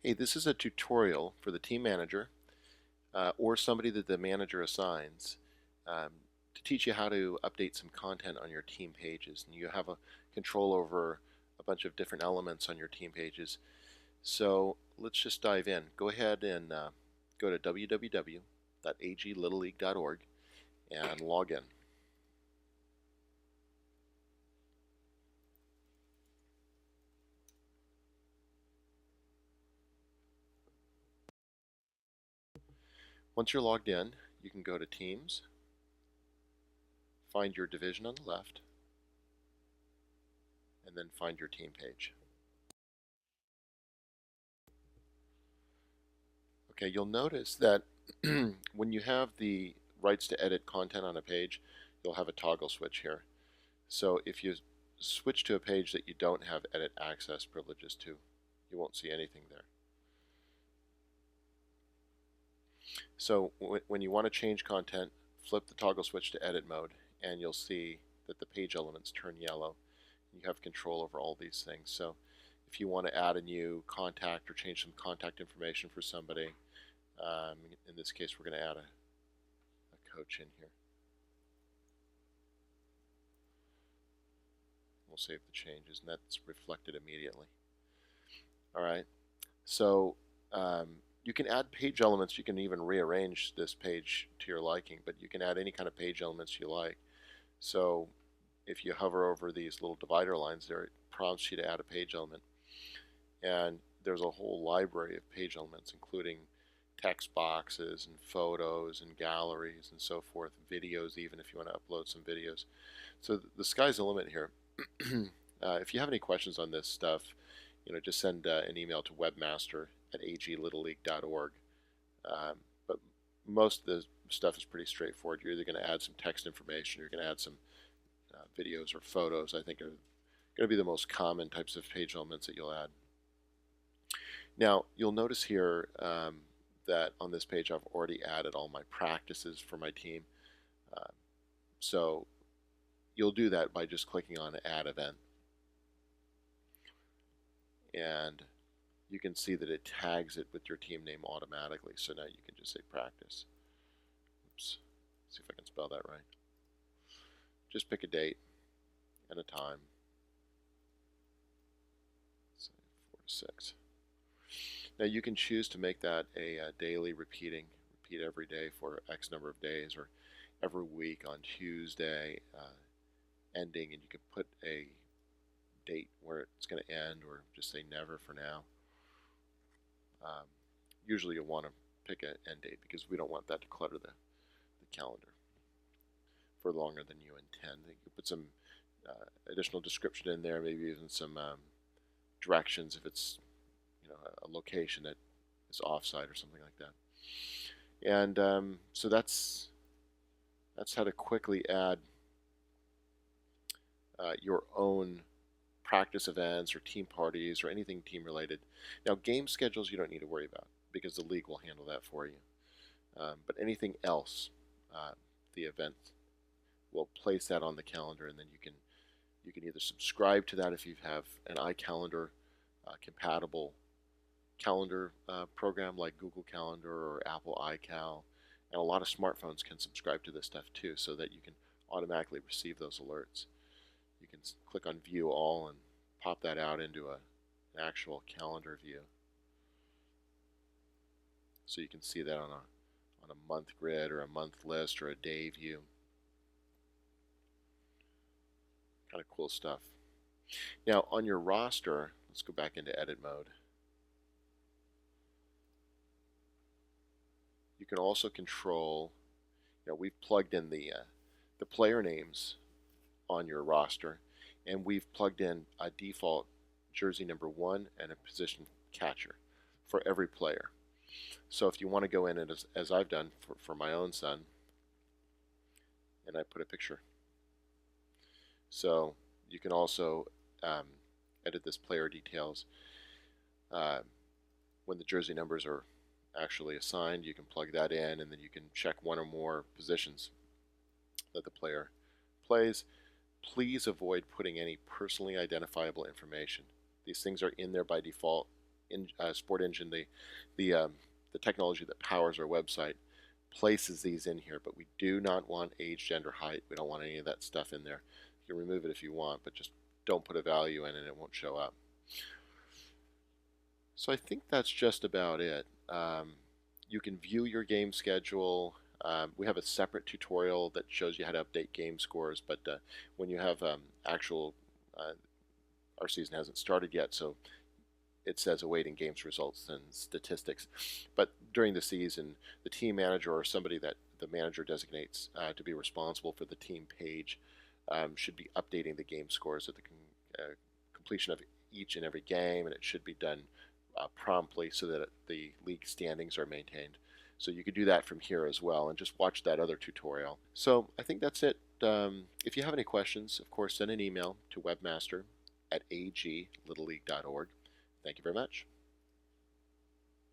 Hey, this is a tutorial for the team manager or somebody that the manager assigns um, to teach you how to update some content on your team pages. And you have a control over a bunch of different elements on your team pages. So let's just dive in. Go ahead and go to www.aglittleleague.org and log in. Once you're logged in, you can go to Teams, find your division on the left, and then find your team page. Okay, you'll notice that when you have the rights to edit content on a page, you'll have a toggle switch here. So if you switch to a page that you don't have edit access privileges to, you won't see anything there. So when you want to change content, flip the toggle switch to edit mode, and you'll see that the page elements turn yellow. You have control over all these things. So if you want to add a new contact or change some contact information for somebody, in this case we're going to add a coach in here. We'll save the changes, and that's reflected immediately. All right, so you can add page elements. You can even rearrange this page to your liking, but you can add any kind of page elements you like. So if you hover over these little divider lines there, it prompts you to add a page element. And there's a whole library of page elements, including text boxes and photos and galleries and so forth, videos even if you want to upload some videos. So the sky's the limit here. If you have any questions on this stuff, just send an email to webmaster@aglittleleague.org. But most of the stuff is pretty straightforward. You're either going to add some text information, or you're going to add some videos or photos. I think are going to be the most common types of page elements that you'll add. Now, you'll notice here that on this page I've already added all my practices for my team. So you'll do that by just clicking on Add Event. And you can see that it tags it with your team name automatically. So now you can just say practice. Oops. See if I can spell that right. Just pick a date and a time. Say 4 to 6. Now you can choose to make that a daily repeat every day for X number of days, or every week on Tuesday ending, and you can put a date where it's going to end, or just say never for now. Usually you'll want to pick an end date because we don't want that to clutter the calendar for longer than you intend. You can put some additional description in there, maybe even some directions if it's a location that is offsite or something like that. And so that's how to quickly add your own practice events or team parties or anything team related. Now, game schedules you don't need to worry about because the league will handle that for you. But anything else, the event will place that on the calendar, and then you can either subscribe to that if you have an iCalendar compatible calendar program like Google Calendar or Apple iCal, and a lot of smartphones can subscribe to this stuff too, so that you can automatically receive those alerts. You can click on View All and pop that out into an actual calendar view, so you can see that on a month grid or a month list or a day view. Kind of cool stuff. Now on your roster, let's go back into edit mode. You can also control, we've plugged in the player names on your roster, and we've plugged in a default jersey number 1 and a position catcher for every player. So if you want to go in, and as I've done for my own son, and I put a picture. So you can also edit this player details. When the jersey numbers are actually assigned, you can plug that in, and then you can check one or more positions that the player plays. Please avoid putting any personally identifiable information. These things are in there by default, Sport Engine, the technology that powers our website, places these in here, but we do not want age, gender, height. We don't want any of that stuff in there. You can remove it if you want, but just don't put a value in and it won't show up. So I think that's just about it. You can view your game schedule. We have a separate tutorial that shows you how to update game scores, but when you have our season hasn't started yet, so it says awaiting games results and statistics. But during the season, the team manager or somebody that the manager designates to be responsible for the team page should be updating the game scores at the completion of each and every game, and it should be done promptly so that the league standings are maintained. So you could do that from here as well and just watch that other tutorial. So I think that's it. If you have any questions, of course, send an email to webmaster@aglittleleague.org. Thank you very much.